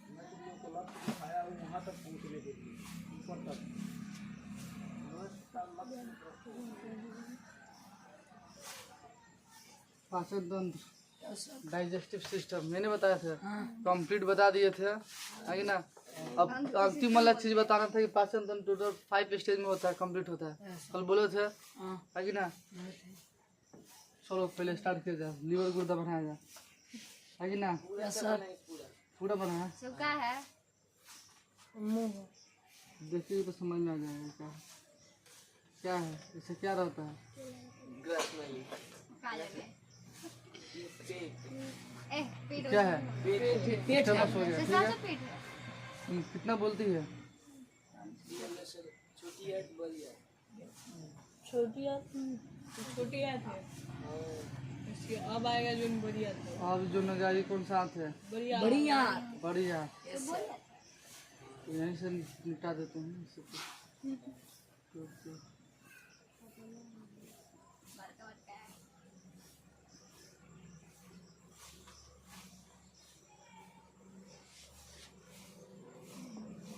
मैं तुम लोग को लक्ष्य दिखाया हूँ वहाँ तक पहुँचने के लिए, ऊपर तक। पाचन तंत्र, डाइजेस्टिव सिस्टम मैंने बताया था, कंप्लीट बता दिए थे, है कि ना। अब अंतिम वाला चीज बताना था कि पाचन तंत्र टोटल 5 स्टेज में होता है, कंप्लीट होता है। कल बोले थे, है कि ना। चलो पहले स्टार्ट किया जाए, लीवर गुर्दा बनाया जाए, है कि ना। पूरा बनाया है, देखिए तो समझ में आ जाएगा क्या क्या है, इससे क्या रहता है। क्या है पेट है, हो गया ठीक है। कितना बोलती है? छोटी आंत है इसके। अब आएगा जो बड़ी आंत है। अब जो नगारी कौन सा आंत है? बड़ी आंत। बड़ी आंत। यहीं से निपटा देते हैं।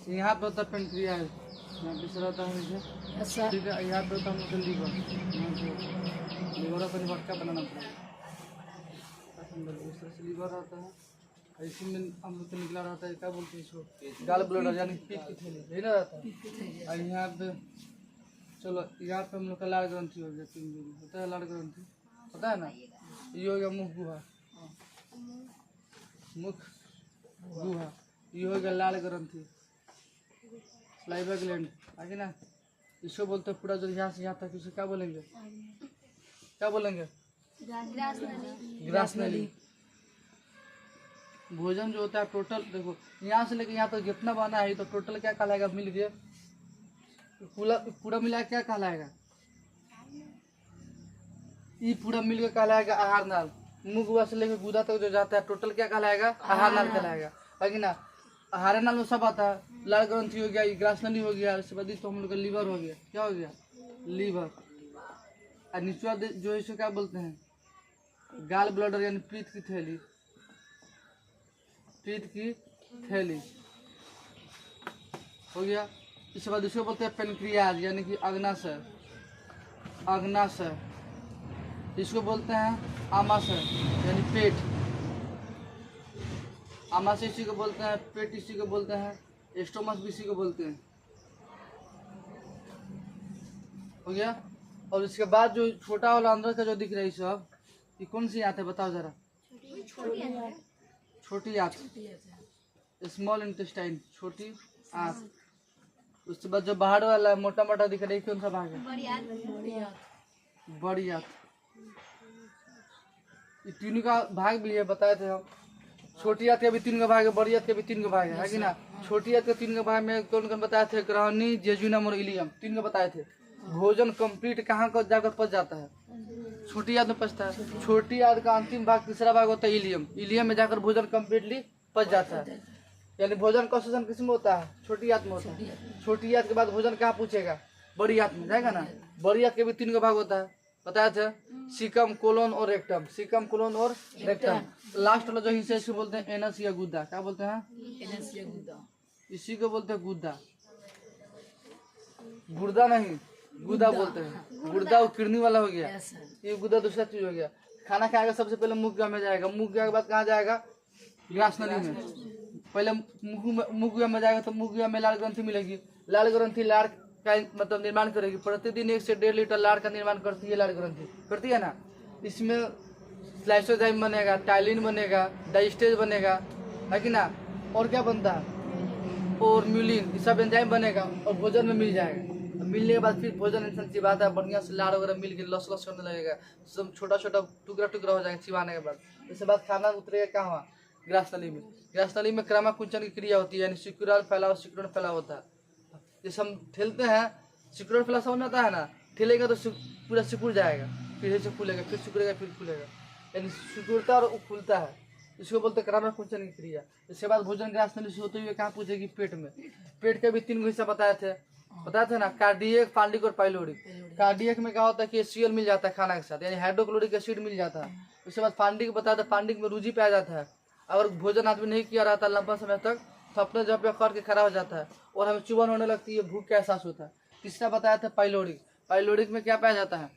यहाँ पे होता है पेनक्रियाज, यहाँ पे रहता है मुझे, ठीक है। यहाँ पे होता है हम लोग लीवर, लीवर का निपटका बनाना पड़ेगा। इस तरह से लीवर रहता है, इसी में हम लोग को निकला रहता है, क्या बोलते हैं इसको, गाल ब्लडर यानी पीठ की थैली, यही ना रहता है। और यहाँ पे चलो, यहाँ पे हम लोग का लाड़ ग्रंथि हो गया, 3 दिन होता है लाड़ ग्रंथि, पता है ना। ये हो गया मुख गुहा, मुख गुहा, ये हो गया लाड़ ग्रंथि, स्लाइवा ग्लैंड, आगे ना। इसको बोलते हैं पूरा जो यहाँ से यहाँ तक, इसे क्या बोलेंगे, क्या बोलेंगे? ग्रास नली। भोजन जो होता है टोटल, देखो यहाँ से लेके यहाँ तक जितना बना है तो टोटल क्या कहलाएगा, मिल गया पूरा पूरा मिला क्या कहलाएगा? ये पूरा मिल के कहलाएगा आहार नाल। मुख गुहा से लेके गुदा तक जो जाता है टोटल क्या कहलाएगा? आहार नाल कहलाएगा, है कि ना। आहार नाल में सब आता है, लाड़ ग्रंथि हो गया, ग्रास नली हो गया, उसके बाद तो हम लोग का लीवर हो गया, क्या हो गया? लीवर। और निचवा जो है इसे क्या बोलते हैं? गाल ब्लडर यानी पीठ की थैली, पीठ की थैली हो गया। इसके बाद इसको बोलते हैं पेनक्रियाज यानी कि अग्नाशय, अग्नाशय। इसको बोलते हैं आमाशय यानी पेट, आमाशय इसी को बोलते हैं, पेट इसी को बोलते हैं, स्टोमक भी इसी को बोलते हैं, हो गया। और इसके बाद जो छोटा वाला अंदर का जो दिख रहा है सब, ये कौन सी आंत है बताओ जरा? छोटी आंत, स्मॉल इंटेस्टाइन, छोटी आंत। उसके बाद जो बाहर वाला मोटा मोटा दिख रहा है कौन सा भाग है? बड़ी आंत। ये तीनों का भाग भी है, बताए थे हम। छोटी आंत के भी 3 का भाग है, बड़ी आंत के भी 3 का भाग है कि ना। छोटी आंत के 3 का भाग में कौन कौन बताए थे? ग्रहणी, जेजुनम और इलियम, 3 का बताए थे। भोजन कंप्लीट कहाँ को जाकर पच जाता है? छोटी आंत में पचता है। छोटी आंत का अंतिम भाग, तीसरा भाग होता है इलियम, इलियम में जाकर भोजन कंप्लीटली पच जाता है। यानी भोजन का शोषण किस में होता है? छोटी आंत में होता है। छोटी आंत के बाद भोजन कहाँ पूछेगा? बड़ी आंत में जाएगा ना। बड़ी आंत के भी 3 का भाग होता है, बताया था, सीकम, कोलोन और रेक्टम, सीकम, कोलोन और रेक्टम। लास्ट वाला जो हिस्सा इसको बोलते हैं एनस या गुद्दा, क्या बोलते हैं? एनस या गुद्दा, इसी को बोलते हैं गुद्दा, गुर्दा नहीं, गुदा बोलते हैं। गुर्दा वो किडनी वाला हो गया, ये गुदा दूसरा चीज हो गया। खाना खाएगा सबसे पहले मुख गुहा में जाएगा, मुख गुहा के बाद कहाँ जाएगा? ग्रास नली में। पहले मुख गुहा में जाएगा तो मुख गुहा में लाड़ ग्रंथि मिलेगी, लाड़ ग्रंथि लाड़ का मतलब निर्माण करेगी। प्रतिदिन 1 से 1.5 लीटर लाड़ का निर्माण करती है, लाड़ ग्रंथि करती है ना। इसमें स्लाइसोजाइम बनेगा, टाइलिन बनेगा, डाइस्टेज बनेगा, है कि ना। और क्या बनता है? और म्यूलिन, ये सब एंजाइम बनेगा और भोजन में मिल जाएगा। मिलने के बाद फिर भोजन इंसान चिबाता है, बढ़िया से लाड़ वगैरह मिल के लस लस करने लगेगा, सब छोटा छोटा टुकड़ा टुकड़ा हो जाएगा चिबाने के बाद। इसके बाद खाना उतरेगा कहाँ? ग्रास नली में। ग्रास नली में क्रमाकुंचन की क्रिया होती है, यानी सिकुड़न फैलाव, सिकुड़न फैलाव होता है। जैसे हम ठेलते हैं, सिकुड़न फैलाव समझ में आता है ना। ठेलेगा तो पूरा सिकुड़ जाएगा, फिर से फूलेगा, फिर सिकुड़ेगा, फिर फूलेगा, यानी सिकुड़ता और फूलता है। इसको बोलते हैं क्रमाकुंचन की क्रिया। इसके बाद भोजन ग्रास नली से होते हुए कहाँ पूछेगी? पेट में। पेट के भी 3 हिस्सा बताए थे ना, कार्डियक, पांडिक और पाइलोरिक। कार्डियक में क्या होता है कि HCl मिल जाता है खाना के साथ, यानी हाइड्रोक्लोरिक एसिड मिल जाता है। उसके बाद पांडिक बताया था, पांडिक में रूजी पाया जाता है, अगर भोजन आदमी नहीं किया रहता लंबा समय तक तो अपने जगह पे अकड़ के खड़ा हो जाता है और हमें चुभन होने लगती है, भूख का एहसास होता है। तीसरा बताया था पाइलोरिक। पाइलोरिक में क्या पाया जाता है?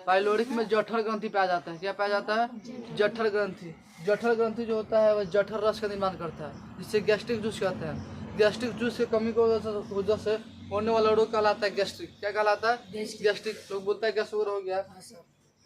पाइलोरिक में जठर ग्रंथि पाया जाता है। क्या पाया जाता है? जठर ग्रंथि। जठर ग्रंथि जो होता है वह जठर रस का निर्माण करता है, जिससे गैस्ट्रिक जूस कहते हैं। गैस्ट्रिक जूस की कमी की वजह से होने वाला रोग कहलाता है गैस्ट्रिक। क्या कहलाता है? गैस्ट्रिक। लोग बोलता है गैस वगैरह हो गया।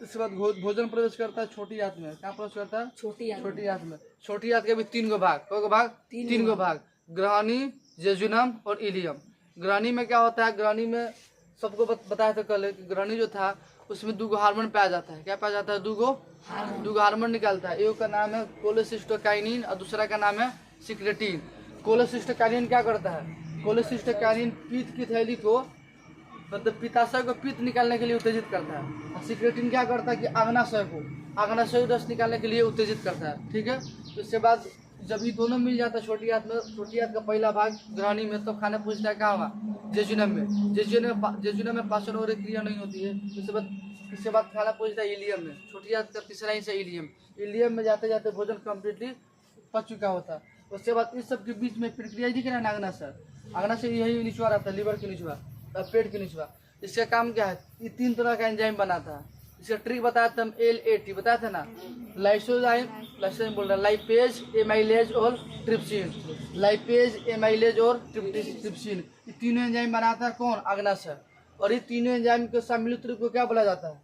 इसके बाद भोजन प्रवेश करता है छोटी आंत में। क्या प्रवेश करता है? छोटी आंत में। छोटी आंत के भी 3 गो भाग। कई गो भाग? 3 गो भाग। ग्रहणी, जेजुनम और इलियम। ग्रहणी में क्या होता है? ग्रहणी में सबको बताया था कल कि ग्रहणी जो था उसमें 2 गो हार्मोन पाया जाता है। क्या पाया जाता है? 2 गो हार्मोन निकलता है। एक का नाम है कोलेसिस्टोकाइनिन और दूसरा का नाम है सिक्रेटिन। कोलेसिस्टोकाइनिन क्या करता है? कोलेसिस्टोकाइनिन पित्त की थैली को मतलब पित्ताशय को पित्त निकालने के लिए उत्तेजित करता है। और सिक्रेटिन क्या करता है कि अग्नाशय रस निकालने के लिए उत्तेजित करता है। ठीक है। तो इसके बाद जब ये दोनों मिल जाता है छोटी आंत में, छोटी आंत का पहला भाग ग्रहणी में, तो खाना पूछता है कहाँ हुआ? जेजुनम में। जेजुनम में पाचन और क्रिया नहीं होती है। इसके बाद खाना पूछता है इलियम में। छोटी आंत का तीसरा हिस्सा इलियम। इलियम में जाते जाते भोजन कम्प्लीटली पच चुका होता है। उसके बाद इस सब के बीच में प्रक्रिया दिख रहा है अग्नाशय। अग्नाशय यही निचवा रहता है, लीवर के निचवा, पेट के निचवा। इसका काम क्या है? ये 3 तरह का एंजाइम बनाता है। इसका ट्रिक बताया था हम, LAT बताया था ना। लाइसोजाइम बोल रहा है, लाइपेज, एमाइलेज और ट्रिप्सिन। लाइपेज, एमाइलेज और ट्रिप्सिन, ये तीनों एंजाइम बनाता है कौन? अग्नाशय। और ये तीनों एंजाइम के सम्मिलित रूप को क्या बोला जाता है?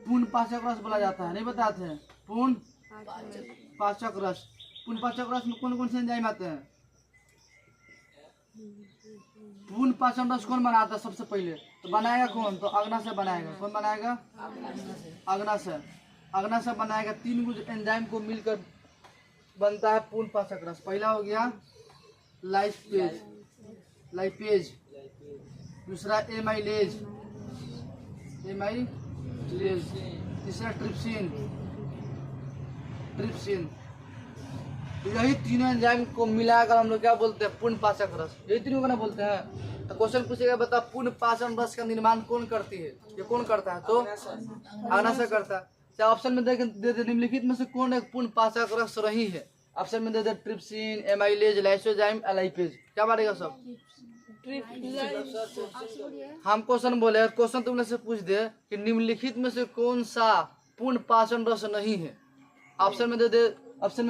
पूर्ण पाचक रस बोला जाता है। नहीं बताते हैं? पूर्ण पाचक रस। पूर्ण पाचक रस में कौन कौन से एंजाइम आते हैं? पूर्ण पाचन रस कौन बनाता है सबसे पहले? तो बनाएगा कौन? तो अग्नाशय बनाएगा। कौन बनाएगा? अग्नाशय। अग्नाशय बनाएगा। 3 गो एंजाइम को मिलकर बनता है पूर्ण पाचक रस। पहला हो गया लाइपेज, दूसरा एमाइलेज, तीसरा ट्रिप्सिन। यही तीनों एंजाइम को मिलाकर हम लोग क्या बोलते हैं? पूर्ण पाचक रस। यही तीनों को ना बोलते हैं। तो क्वेश्चन पूछेगा, बता पूर्ण पाचन रस का निर्माण कौन करती है? ये कौन करता है? तो अग्नाशय करता है। क्या ऑप्शन में दे निम्नलिखित में से कौन एक पूर्ण पाचक रस रही है? ऑप्शन में दे दे ट्रिप्सिन, एमाइलेज, लाइसोजाइम, लाइपेज। क्या बारेगा सब? हम क्वेश्चन बोले और क्वेश्चन तुमने से पूछ दे कि निम्नलिखित में से कौन सा पूर्ण पाचन रस नहीं है। ऑप्शन में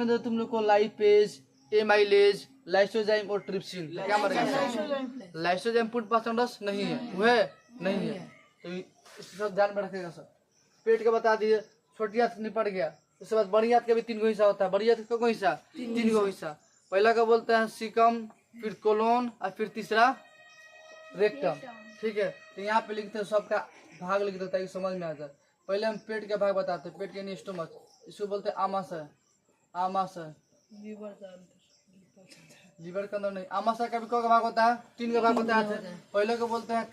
दे तुम लोग को लाइपेज, एमाइलेज, लाइसोजाइम और ट्रिप्सिन। क्या मारेगा? लाइसोजाइम पूर्ण पाचन रस नहीं है, वह नहीं है। तो इस सब ध्यान में रखेगा सब। पेट का बता दिए, छोटी आंत निपट गया। उसके बाद बड़ी आंत का भी 3 गो हिस्सा होता है। बड़ी आंत का कोई हिस्सा? 3 गो हिस्सा। पहला का बोलते हैं सिकम, फिर कोलोन और फिर तीसरा रेक्टम। ठीक है। तो यहाँ पे लिखते हैं सबका भाग लिख देता है कि समझ में आ जाए। पहले हम पेट का भाग बताते हैं। पेट के यानी स्टोमक, इसको बोलते हैं आमाशय। लीवर के अंदर नहीं। आमाशय का भी कौन का भाग होता है? 3 का भाग होता है। पहले को बोलते हैं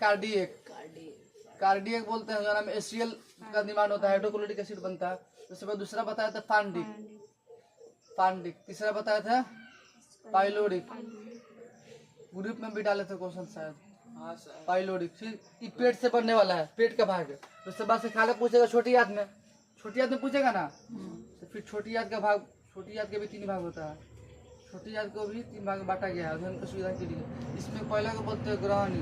कार्डियक बोलते हैं, जो एसियल का निर्माण होता है, हाइड्रोक्लोरिक एसिड बनता है। उसके बाद दूसरा बताया था पांडिक। तीसरा बताया था पाइलोरिक। ग्रुप में भी डाले थे क्वेश्चन शायद। पाइलोरिक। फिर ये पेट से बनने वाला है, पेट का भाग है। उसके बाद से खाना पूछेगा छोटी आंत में पूछेगा ना। तो फिर छोटी आंत का भाग, छोटी आंत के भी 3 भाग होता है। छोटी आंत को भी 3 भाग में बांटा गया है सुविधा के लिए। इसमें पहले को बोलते हैं ग्रहणी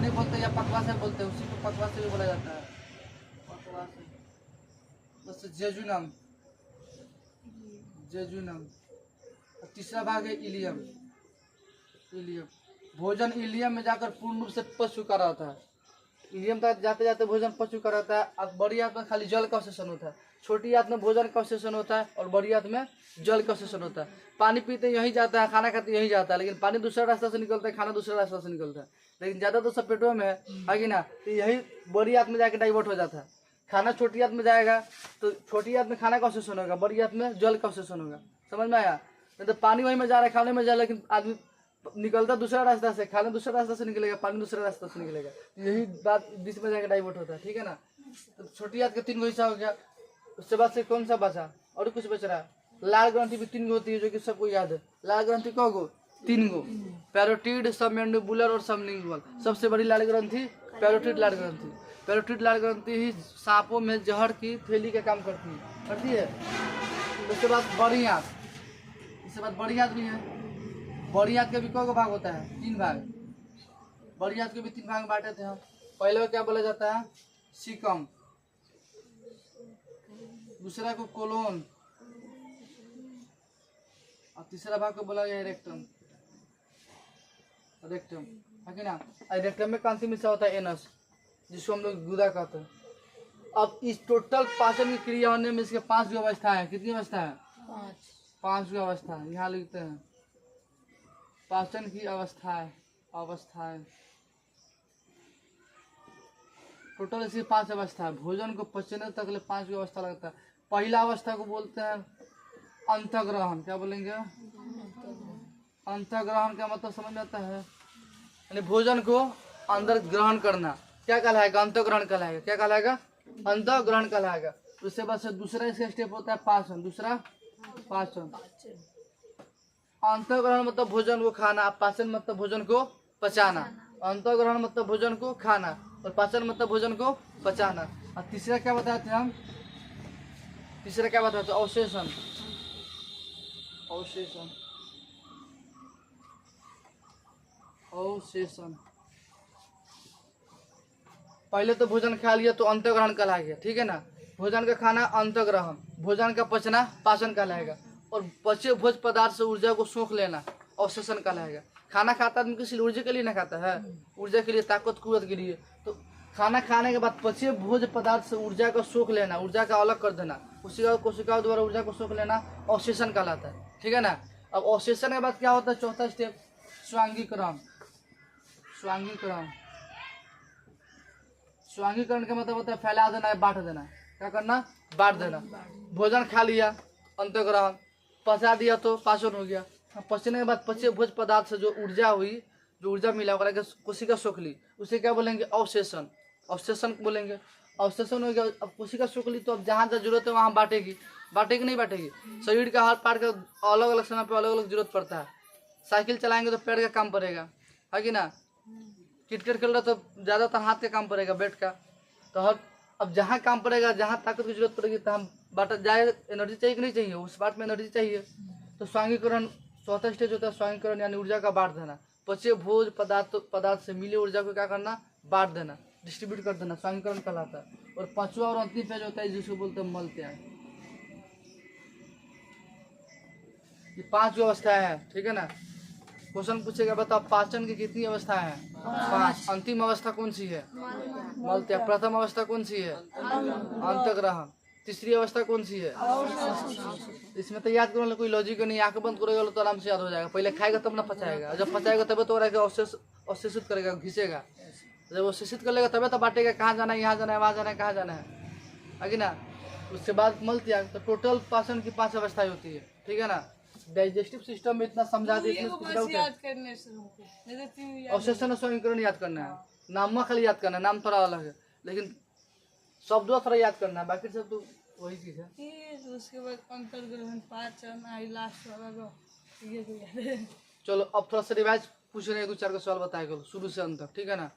बोलते हैं या पकवास बोलते हैं। उसी को पकवास भी बोला जाता है। बस जेजुनम। तीसरा भाग है इलियम। भोजन इलियम में जाकर पूर्ण रूप से पच चुका रहता है। इलियम तक जाते जाते भोजन पच चुका रहता है। अब बड़ी आंत में खाली जल का अवशोषण होता है। छोटी आंत में भोजन का अवशोषण होता है और बड़ी आंत में जल का अवशोषण होता है। पानी पीते यही जाता है, खाना खाते यही जाता है, लेकिन पानी दूसरा रास्ता से निकलता है, खाना दूसरा रास्ता से निकलता है। लेकिन ज्यादा तो सब पेटों में है कि ना। तो यही बड़ी आंत में जाकर डाइवर्ट हो जाता है। खाना छोटी आंत में जाएगा तो छोटी आंत में खाना का अवशोषण होगा, बड़ी आंत में जल का अवशोषण होगा। समझ में आया? नहीं तो पानी वहीं में जा रहा है, खाने में जा रहा है, लेकिन आदमी निकलता दूसरा रास्ता से, खाना दूसरा रास्ता से निकलेगा, पानी दूसरा रास्ता से निकलेगा। यही बात बीच में जाकर डाइवर्ट होता है। ठीक है ना। तो छोटी आंत का 3 गो हिस्सा हो गया। उसके बाद से कौन सा बचा? और कुछ बच रहा है। लाल ग्रंथि भी 3 गो होती है, जो कि सबको याद है। लाल ग्रंथि कौ गो? 3 गो। पैरोटिड, सबमैंडिबुलर और सबलिंगुअल। सबसे बड़ी लाल ग्रंथि पैरोटिड लाल ग्रंथि। पैरोटिड लाल ग्रंथि ही सांपों में जहर की थैली का काम करती है। उसके बाद बड़ी आंत, इसके बाद बड़ी आंत भी है। बड़ी आंत के भी कई भाग होता है? 3 भाग। बड़ी आंत के भी 3 भाग बांटे थे हम। पहले को क्या बोला जाता है? सीकम। दूसरा को कोलोन और तीसरा भाग को बोला गया रेक्टम। रेक्टम है कि ना? रेक्टम में कौन सी हिस्सा होता है? एनस, जिसको हम लोग गुदा कहते हैं। अब इस टोटल पाचन की क्रिया होने में इसके 5 अवस्था है। कितनी अवस्था है? 5 अवस्था। यहाँ लिखते हैं पाचन की अवस्थाएं टोटल इसकी 5 अवस्था है। भोजन को पचने तक ले 5 अवस्था लगता है। पहला अवस्था को बोलते हैं अंतःग्रहण। क्या बोलेंगे? अंतःग्रहण का मतलब समझ में आता है? यानी भोजन को अंदर ग्रहण करना। क्या कहलाएगा? अंतःग्रहण कहलाएगा। क्या कहलाएगा? अंतःग्रहण कहलाएगा। उसके बाद से दूसरा इसका स्टेप होता है पाचन। दूसरा पाचन। अंतःग्रहण मतलब भोजन को खाना, पाचन मतलब भोजन को पचाना। अंतःग्रहण मतलब भोजन को खाना और पाचन मतलब भोजन को पचाना। और तीसरा क्या बताए थे हम? तीसरा क्या बताए थे? अवशेषण। अवशेषण अवशेषण पहले तो भोजन खा लिया तो अंतःग्रहण कहलाएगा, ठीक है ना? भोजन का खाना अंतःग्रहण, भोजन का पचना पाचन कहलाएगा और बचे भोज पदार्थ से ऊर्जा को सोख लेना अवशेषण कहलाएगा। खाना खाता आदमी किसी ऊर्जा के लिए ना खाता है, ऊर्जा के लिए, ताकत कुवत के लिए। तो खाना खाने के बाद बचे भोज पदार्थ से ऊर्जा को सोख लेना, ऊर्जा का अलग कर देना, कोशिकाओं द्वारा ऊर्जा को सोख लेना अवशेषण कहलाता है, ठीक है ना? अब अवशेषण के बाद क्या होता है? चौथा स्टेप स्वांगीकरण। स्वांगीकरण स्वांगीकरण का मतलब होता है फैला देना है, बांट देना। क्या करना? बांट देना। भोजन खा लिया अंतःग्रहण, पचा दिया तो पाचन हो गया। पचने के बाद पचे भोज पदार्थ से जो ऊर्जा हुई, जो ऊर्जा मिला होगा कोशिका सोख ली, उसे क्या बोलेंगे? अवशेषण। अवशेषण बोलेंगे। अवशेषण हो गया। अब कोशिका सोख ली तो अब जहाँ जहाँ जरूरत है वहाँ बांटेगी। बांटेगी नहीं बांटेगी? शरीर का हर पार्ट का अलग अलग समय पर अलग अलग जरूरत पड़ता है। साइकिल चलाएंगे तो पैर का काम पड़ेगा, है कि ना? क्रिकेट खेल रहा तो ज़्यादातर हाथ का काम पड़ेगा, बैट का। तो हर अब जहाँ काम पड़ेगा, जहाँ ताकत की जरूरत पड़ेगी तो हम बांट जाए। एनर्जी चाहिए कि नहीं चाहिए? उस पार्ट में एनर्जी चाहिए। तो स्वांगीकरण चौथा स्टेज होता है स्वांगीकरण, यानी ऊर्जा का बांट देना। पचे भोज पदार्थ से मिली ऊर्जा को क्या करना? बांट देना, डिस्ट्रीब्यूट कर देना, स्वांगीकरण कहलाता है। और 5वां और अंतिम फेज होता है जिसको बोलते हैं मल त्याग। ये 5 अवस्थाएं हैं, ठीक है ना? क्वेश्चन पूछेगा बताओ पाचन की कितनी अवस्था है? 5। अंतिम अवस्था कौन सी है? मल त्याग। प्रथम अवस्था कौन सी है? अंतःग्रहण। तीसरी अवस्था कौन सी है? इसमें तो याद करने कोई लॉजिक नहीं। आंख बंद करेगा तो आराम से याद हो जाएगा। पहले खाएगा तब ना पचाएगा, जब पचाएगा तब तो अवशेषित करेगा, घिसेगा। जब अवशेषित कर लेगा तब तो बांटेगा, कहाँ जाना है, यहाँ जाना है, वहाँ जाना है, कहाँ जाना है कि ना? उसके बाद मल त्याग। तो टोटल पाचन की 5 अवस्थाएं होती है, ठीक है ना? डाइजेस्टिव सिस्टम में इतना समझा देते अवशेषण स्वांगीकरण याद करना है। नाम खाली याद करना है, नाम थोड़ा अलग है लेकिन शब्दों थोड़ा याद करना है, बाकी सब तो वही चीज है। उसके बाद अंतर्ग्रहण, पाचन, आई लास्ट वाला ये तो याद है। चलो अब थोड़ा सा रिवाइज पूछ रहे हैं, 2-4 का सवाल बताएगा शुरू से अंत तक, ठीक है ना?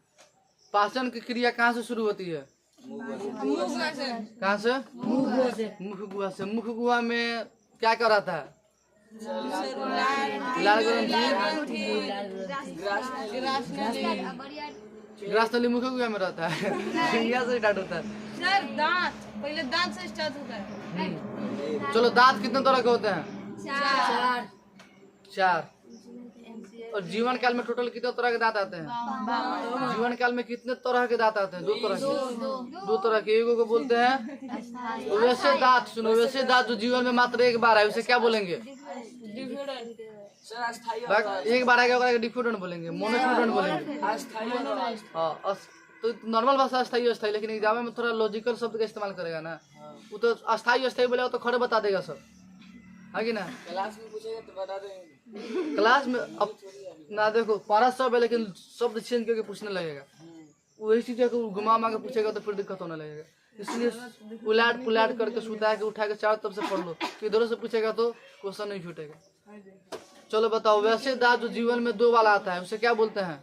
पाचन की क्रिया कहाँ से शुरू होती है? कहाँ से? मुख गुहा से। मुख गुहा में क्या कर रहा था? लाल ग्रंथि, ग्रास नली मुख गुहा में रहता है। यहाँ से स्टार्ट होता है सर। दांत पहले दांत से स्टार्ट होता है। चलो दांत कितने तरह के होते हैं? 4। और जीवन काल में टोटल कितने तरह के दांत आते हैं? जीवन काल में कितने तरह के दांत आते हैं? 2 तरह के। 2 तरह के। एगो को बोलते हैं वैसे दांत। सुनो, वैसे दांत जो जीवन में मात्र एक बार है उसे क्या बोलेंगे? एक बार आएगा डिफ्यूडेंट बोलेंगे, मोनोफ्यूडेंट बोलेंगे। हाँ, तो नॉर्मल भाषा अस्थाई अस्थाई, लेकिन एग्जाम में थोड़ा लॉजिकल शब्द का इस्तेमाल करेगा ना। वो तो अस्थाई अस्थाई बोलेगा तो खड़े बता देगा सब, है कि ना? क्लास में पूछेगा तो बता देंगे। क्लास में अब ना देखो पारा सब है लेकिन शब्द चेंज करके पूछने लगेगा। वही चीज है घुमा के पूछेगा तो फिर दिक्कत होने लगेगा। इसलिए उलाट पुलाट करके सुता के उठा के चारों तरफ से पढ़ लो, इधरों से पूछेगा तो क्वेश्चन नहीं छूटेगा। चलो बताओ, वैसे दांत जो जीवन में 2 वाला आता है उसे क्या बोलते हैं?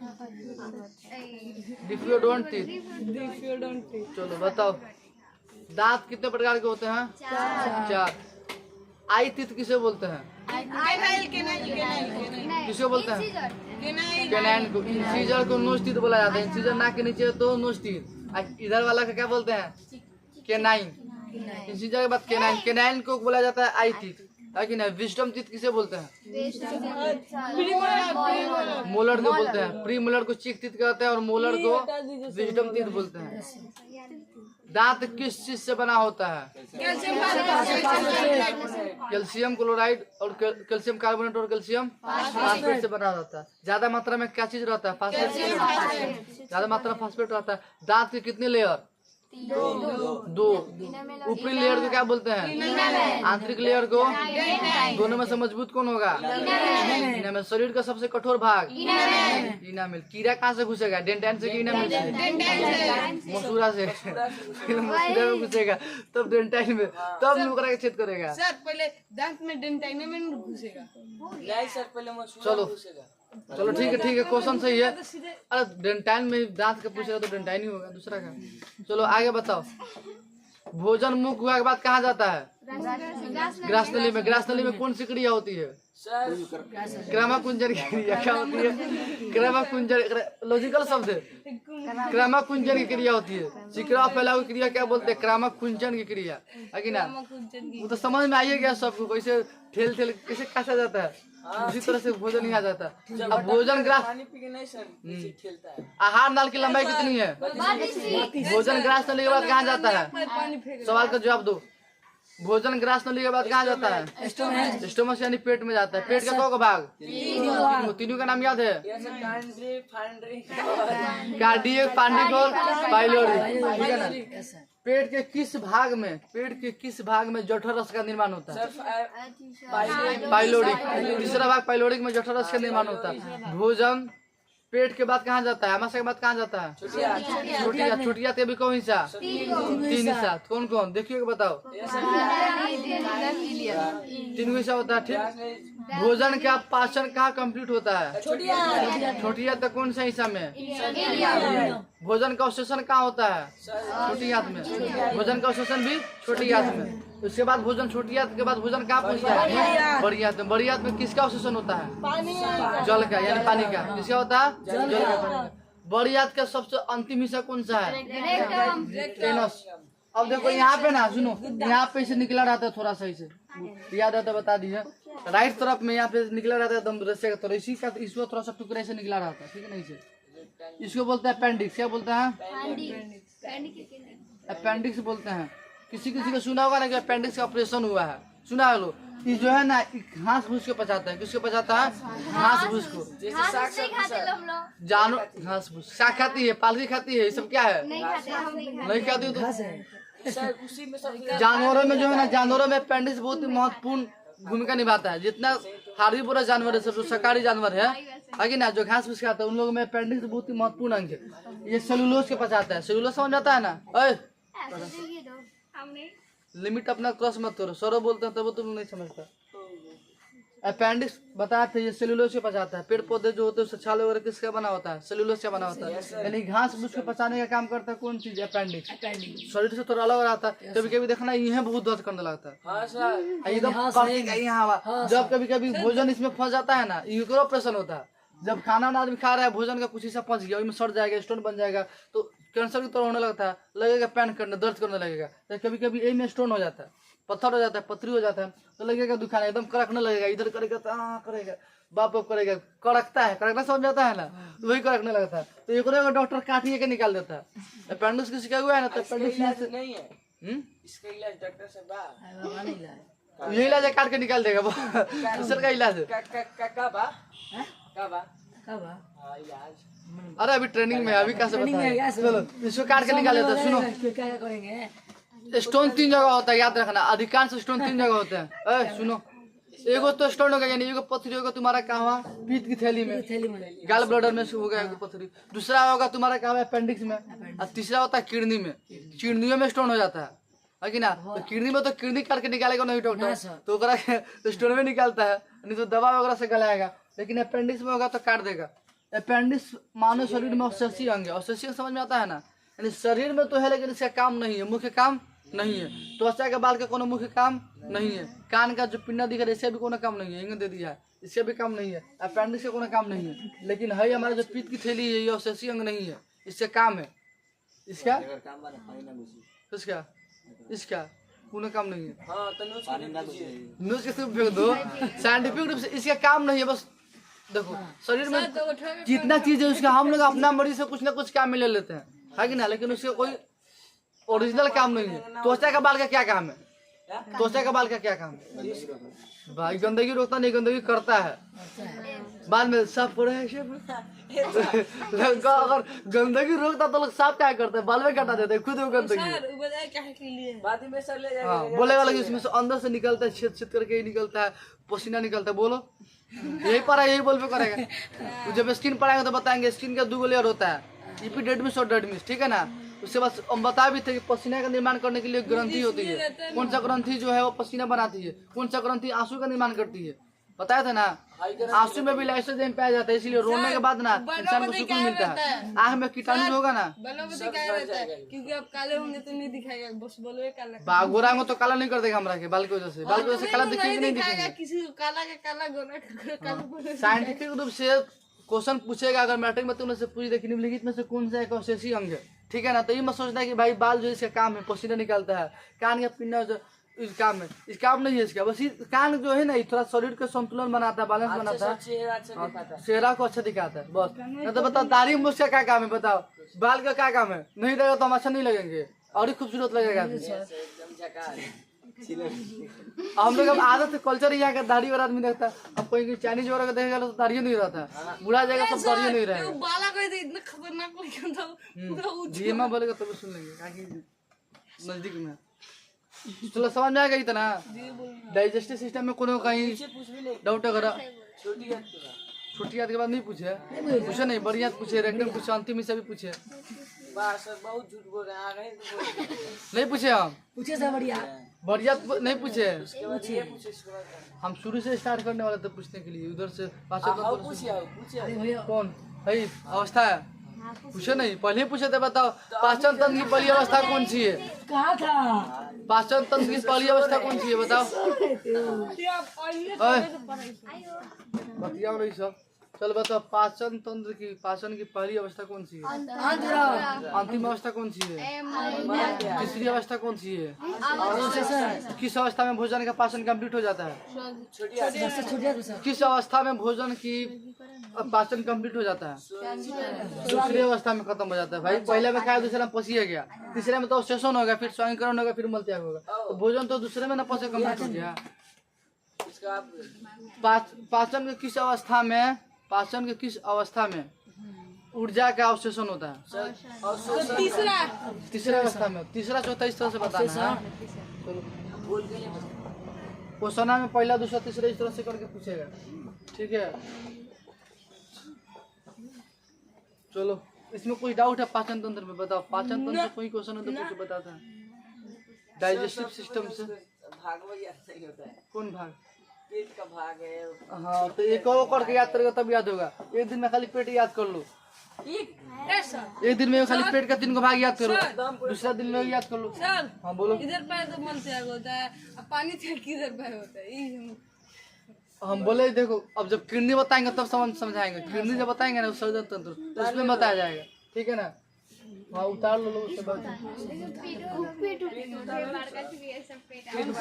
डिफियोडोंटिक। डिफियोडोंटिक। चलो बताओ, दांत कितने प्रकार के होते हैं? 4। आई टीथ किसे बोलते हैं? किसे बोलते हैं? कैनाइन को। इंसीजर को नोज टीथ बोला जाता है। इंसीजर नाक के नीचे तो नोज टीथ। इधर वाला का क्या बोलते हैं? कैनाइन। इंसीजर के बाद कैनाइन। कैनाइन को बोला जाता है आई टीथ, है कि नहीं? विजडम टीथ किसे बोलते हैं? मोलर को बोलते हैं। प्री मोलर को चीक टीथ कहते हैं और मोलर को विजडम टीथ बोलते हैं। दांत किस चीज से बना होता है? कैल्शियम क्लोराइड और कैल्शियम कार्बोनेट और कैल्शियम फास्फेट से बना होता है। ज्यादा मात्रा में क्या चीज रहता है? फास्फेट। ज्यादा मात्रा में फास्फेट रहता है। दांत के कितने लेयर? 2। ऊपरी लेयर को क्या बोलते हैं? आंतरिक लेयर को। दोनों में से मजबूत कौन होगा? इनामेल। शरीर का सबसे कठोर भाग? इनामेल। कीड़ा कहाँ से घुसेगा? डेंटाइन से कि इनामेल से? मसूरा से। मसूरा में घुसेगा तब डेंटाइन में, तब मुकरा के छेद करेगा। सर पहले दांत में डेंटाइन में घुसेगा। नहीं सर, पहले मसूरा चलो घुसेगा। चलो ठीक है, क्वेश्चन सही है। अरे डेंटाइन में दांत का पूछेगा तो डेंटाइन ही होगा, दूसरा का। चलो आगे बताओ, भोजन मुख हुआ के बाद कहाँ जाता है? ग्रासनली में। ग्रासनली में कौन सी क्रिया होती है? सर क्रमाकुंजन की क्रिया। क्या होती है? क्रमाकुंजन लॉजिकल शब्द है। क्रमाकुंजन की क्रिया होती है। शिकरा फैलाव की क्रिया क्या बोलते हैं? क्रमाकुंजन की क्रिया, है कि ना? वो तो समझ में आइए गया सबको, कैसे ठेल ठेल कैसे खासा जाता है, उसी तरह से भोजन ही आ जाता है। अब भोजन ग्रास पानी पी के नहीं सर, नीचे खेलता है। आहार नाल की लंबाई कितनी है? भोजन ग्रास नली के बाद कहाँ जाता है? सवाल का जवाब दो। भोजन ग्रास नली के बाद कहाँ जाता है? स्टोमक यानी पेट में जाता है। पेट का कौन भाग? तीनों का नाम याद है? कार्डियक, पांडिक और पाइलोरी, ठीक है ना? पेट के किस भाग में, जठर रस का निर्माण होता है? पाइलोरिक। तीसरा भाग पाइलोरिक में जठर रस का निर्माण होता है। भोजन पेट के बाद कहाँ जाता है? आमाशय के बाद कहाँ जाता है? छोटिया भी कौन हिस्सा? 3 हिस्सा। कौन कौन देखिए बताओ? 3 हिस्सा होता है, ठीक। भोजन का पाचन कहाँ कंप्लीट होता है? छोटिया तक कौन सा हिस्सा में? भोजन का अवशोषण कहाँ होता है? छोटी हाथ में। भोजन का अवशोषण भी छोटी हाथ में। उसके बाद भोजन, छोटी हाथ के बाद भोजन कहाँ पहुँचता है? बड़ी हाथ में। बड़ी हाथ में किसका अवशोषण होता है? जल का, यानी पानी का। किसका होता है? जल का, पानी का। बड़ी हाथ का सबसे अंतिम हिस्सा कौन सा है? एनस। अब देखो यहाँ पे ना, सुनो, यहाँ पे से निकला रहता है थोड़ा सा, इसे याद है तो बता दीजिए। राइट तरफ में यहाँ पे निकला रहता है एकदम रस्से का तरह, इसी का इसमें थोड़ा सा टुकड़े से निकला रहता है, ठीक है ना? इसे इसको बोलते हैं अपेंडिक्स। क्या बोलते हैं? अपेंडिक्स बोलते हैं। किसी को सुना होगा ना कि अपेंडिक्स का ऑपरेशन हुआ है, सुना है लो? ये जो है ना, घास भूस के पचाता है। किसको पचाता है? घास भूस को। जानवर घास भूस साग खाती है, पालकी खाती है, ये सब क्या है? नहीं खाती है तो सर उसी में सब जानवरों में जो है ना, जानवरों में अपेंडिक्स बहुत ही महत्वपूर्ण भूमिका निभाता है। जितना हार्डीपुरा जानवर है, सब जो शाकाहारी जानवर है कि ना, जो घास फूस खाता है, उन लोगों में अपेंडिक्स बहुत ही महत्वपूर्ण अंग है। ये सेलुलोज के पचाता है। सेलुलोज समझ जाता है ना? लिमिट अपना क्रॉस मत करो, सरो बोलते हैं तब तुम नहीं समझता। अपेंडिक्स बताते हैं, ये सेलुलोज से पचाता है। पेड़ पौधे जो होते हैं उससे छाल वगैरह किसका बना होता है? सेलुलोज से बना होता है। यानी घास फूस को पचाने का काम करता है कौन चीज? अपेंडिक्स। शरीर से थोड़ा अलग रहता है। कभी कभी देखना यह बहुत दर्द करने लगता है, हाँ सर एकदम यहाँ। जब कभी कभी भोजन इसमें फंस जाता है ना, यूरो ऑपरेशन होता है। जब खाना ना आदमी खा रहा है, भोजन का कुछ हिस्सा फंस गया, उसमें सड़ जाएगा, स्टोन बन जाएगा, तो कैंसर की तरह होने लगता है, लगेगा पैन करने, दर्द करने लगेगा। तो कभी कभी एम में स्टोन हो जाता है, पत्थर हो जाता है, पथरी हो जाता है, तो लगेगा दुखाना, एकदम कड़कने लगेगा, इधर करेगा तो करेगा, बाप बाप करेगा, कड़कता है, कड़कना समझ जाता है ना, तो वही कड़कने लगता है। तो एक डॉक्टर काटिए के निकाल देता है। अपेंडिक्स किसी का हुआ है ना, तो अपेंडिक्स नहीं है, इसका इलाज डॉक्टर से बात, यही इलाज काट के निकाल देगा, दूसर का इलाज है। अरे अभी ट्रेनिंग में, अभी कैसे बताएं? चलो इसको काट के निकाल देते हैं। सुनो, स्टोन 3 जगह होता है, याद रखना। अधिकांश स्टोन 3 जगह होते हैं। सुनो, एगो तो स्टोन होगा, यानी एगो पथरी होगा तुम्हारा कहाँ? पीत की थैली में, गाल ब्लडर में से हो गया पथरी। दूसरा होगा तुम्हारा कहाँ? अपेंडिक्स में। और तीसरा होता है किडनी में। किडनियों में स्टोन हो जाता है कि ना? तो किडनी में तो किडनी काट के निकालेगा नहीं डॉक्टर, तो स्टोन में निकालता है। नहीं तो दवा वगैरह से गलाएगा। लेकिन अपेंडिक्स में होगा तो काट देगा। अपेंडिक्स मानव शरीर में अवशेषी अंग है। अवशेषी अंग समझ में आता है ना, यानी शरीर में तो है लेकिन इसका काम नहीं है, मुख्य काम नहीं है। त्वचा के बाल का कोनो मुख्य काम नहीं है। कान का जो पिंडा दिख रहा है इससे भी कोनो काम नहीं है, इंग दे दिया है, इससे भी काम नहीं है। अपेंडिक्स का कोनो काम नहीं है। लेकिन है हमारा जो पित्त की थैली है ये अवशेषी अंग नहीं है, इससे काम है। इसका इसका इसका कोनो काम नहीं है। हाँ तो न्यूज के फेंक दो, साइंटिफिक रूप से इसका काम नहीं है। बस देखो शरीर में जितना चीज है उसका हम लोग अपना मरीज से कुछ ना कुछ काम में ले लेते हैं, है कि ना, लेकिन उसका कोई ओरिजिनल काम नहीं है। त्वचा का बाल का क्या काम है? त्वचा का बाल का क्या काम है भाई? गंदगी रोकता नहीं, गंदगी करता है। बाल में साफ हो रहा है अगर गंदगी रोकता तो लोग साफ क्या करते हैं? बाल में कटा देते हैं खुद वो गंदगी। बाद में सर ले हाँ बोलेगा, लेकिन इसमें से अंदर से निकलता है, छेद छेद करके ही निकलता है, पसीना निकलता है। बोलो यही पढ़ा, यही बोल पे करेगा। जब स्किन पढ़ाएंगे तो बताएंगे स्किन का 2 लेयर होता है, एपिडर्मिस और डर्मिस, ठीक है ना। उसके बाद हम बता भी थे कि पसीना का निर्माण करने के लिए ग्रंथि होती है। कौन सा ग्रंथि जो है वो पसीना बनाती है, कौन सा ग्रंथि आंसू का निर्माण करती है, बताया था ना। आंसू में भी लाइसोजाइम पाया जाता है, इसलिए रोने के बाद ना इंसान को सुकून मिलता है। आँख में कीटाणु होगा ना, क्योंकि आप काले होंगे तो नहीं दिखाएगा, बस बोलो काला। गोरा को तो काला नहीं कर देगा हमरा के बाल की वजह से। बाल की वजह से काला दिखेगा नहीं दिखेगा। किसी को काला का काला, गोरा का काला। साइंटिफिक रूप से क्वेश्चन पूछेगा अगर मैट्रिक में, तुमने से पूछ देखी निम्नलिखित में से कौन सा एक अवशेषी अंग है, ठीक है ना। तो ये मत सोचना कि भाई बाल जो इसका काम है पसीना निकालता है, कान का पिंडा जो इस काम है, इस काम नहीं है इसका। बस कान जो है ना थोड़ा शरीर का संतुलन बनाता है, बैलेंस बनाता है, चेहरा को अच्छा दिखाता है बस। नहीं तो बताओ दाढ़ी मूछ का क्या काम है? बताओ बाल का क्या काम है? नहीं रहेगा तो हम अच्छा नहीं लगेंगे और ही खूबसूरत लगेगा। हम लोग अब आदत कल्चर यहाँ का दाढ़ी वाला आदमी देखता है। अब कोई चाइनीज वगैरह का देखेगा तो दाढ़ी नहीं रहता, बुढ़ा जाएगा सब दाढ़ी नहीं रहेगा। बाला कोई तो इतना खतरनाक लगता है, जीएमआ बोलेगा तब सुन लेंगे काहे नजदीक में। चलो समझ में आ गई इतना। डाइजेस्टिव सिस्टम में कोनो कहीं डाउट अगर छोटी याद के बाद नहीं पूछे नहीं, बड़ी याद पूछे, रेक्टम पूछे, अंतिम में से भी पूछे। बहुत झूठ बोल रहे हैं, आ गए नहीं पूछे, हम पूछे सब बढ़िया नहीं पूछे। ये पूछे हम शुरू से स्टार्ट करने वाले थे पूछने के लिए, उधर से पूछिए कौन है अवस्था है पूछे नहीं, पहले ही पूछे थे। बताओ पाचन तंत्र की पहली अवस्था कौन सी है? कहाँ था? पाचन तंत्र की पहली अवस्था कौन सी है बताओ? बतियाओ नहीं सब। चलो बताओ पाचन तंत्र की, पाचन की पहली अवस्था कौन सी है? अंतिम अवस्था कौन सी है? तीसरी अवस्था कौन सी है? किस अवस्था में भोजन का पाचन कंप्लीट हो जाता है? किस अवस्था में भोजन की पाचन कंप्लीट हो जाता है? दूसरी अवस्था में खत्म हो जाता है भाई। पहले में खाया, दूसरे में पसिया गया, तीसरे में तो अवशेषण होगा, फिर स्वांगीकरण होगा, फिर मलत्याग होगा। तो भोजन तो दूसरे में ना पचे कंप्लीट हो गया। पाचन के किस अवस्था में, पाचन के किस अवस्था में ऊर्जा का अवशोषण होता है? तीसरा अवस्था में। तीसरा चौथा इस तरह से बताना है। क्वेश्चन में पहला दूसरा तीसरा इस तरह से करके पूछेगा, ठीक है। चलो इसमें कोई डाउट है पाचन तंत्र में? बताओ पाचन तंत्र कोई क्वेश्चन है तो कुछ बताता है। डाइजेस्टिव सिस्टम से भाग नहीं होता है। कौन भाग? पेट का भाग है। हाँ तो एक और करके याद करेगा तब याद होगा। एक दिन में खाली पेट याद कर लो, एक दिन में खाली पेट का 3 भाग याद करो, दूसरा दिन में याद कर लो। हाँ बोलो। इधर पैर तो मल त्याग होता है, अब पानी त्याग किधर पैर होता है? हम बोले देखो अब जब किडनी बताएंगे तब समझाएंगे। किडनी जब बताएंगे ना सर्जन तंत्र तो उसमें बताया जाएगा, ठीक है ना। हाँ उतार लो उसके बाद।